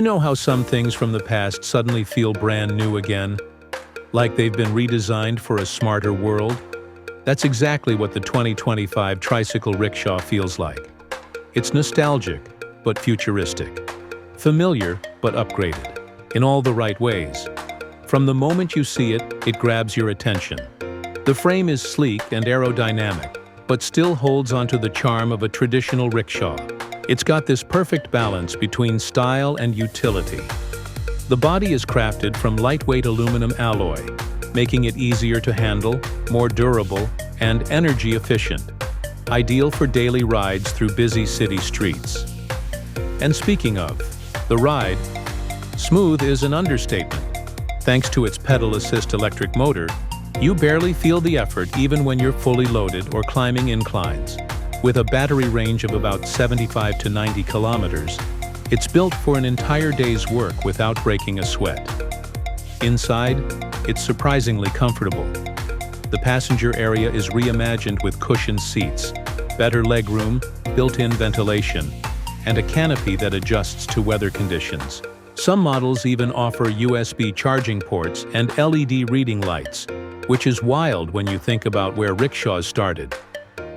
You know how some things from the past suddenly feel brand new again? Like they've been redesigned for a smarter world? That's exactly what the 2025 Tricycle Rickshaw feels like. It's nostalgic, but futuristic. Familiar, but upgraded. In all the right ways. From the moment you see it, it grabs your attention. The frame is sleek and aerodynamic, but still holds onto the charm of a traditional rickshaw. It's got this perfect balance between style and utility. The body is crafted from lightweight aluminum alloy, making it easier to handle, more durable, and energy efficient. Ideal for daily rides through busy city streets. And speaking of the ride, smooth is an understatement. Thanks to its pedal assist electric motor, you barely feel the effort even when you're fully loaded or climbing inclines. With a battery range of about 75 to 90 kilometers, it's built for an entire day's work without breaking a sweat. Inside, it's surprisingly comfortable. The passenger area is reimagined with cushioned seats, better legroom, built-in ventilation, and a canopy that adjusts to weather conditions. Some models even offer USB charging ports and LED reading lights, which is wild when you think about where rickshaws started.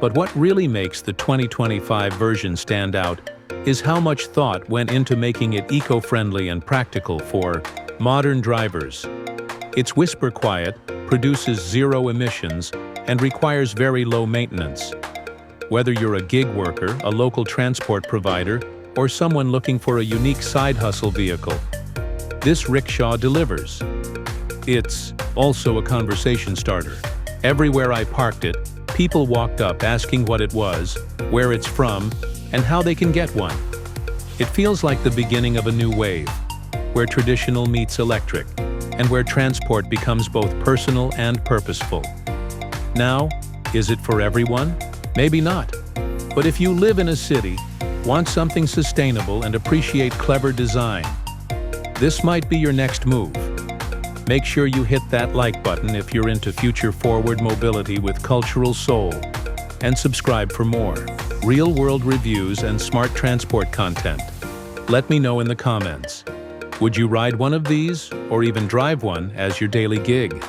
But what really makes the 2025 version stand out is how much thought went into making it eco-friendly and practical for modern drivers. It's whisper quiet, produces zero emissions, and requires very low maintenance. Whether you're a gig worker, a local transport provider, or someone looking for a unique side hustle vehicle, this rickshaw delivers. It's also a conversation starter. Everywhere I parked it, people walked up asking what it was, where it's from, and how they can get one. It feels like the beginning of a new wave, where traditional meets electric, and where transport becomes both personal and purposeful. Now, is it for everyone? Maybe not. But if you live in a city, want something sustainable, and appreciate clever design, this might be your next move. Make sure you hit that like button if you're into future-forward mobility with cultural soul, and subscribe for more real-world reviews and smart transport content. Let me know in the comments. Would you ride one of these, or even drive one as your daily gig?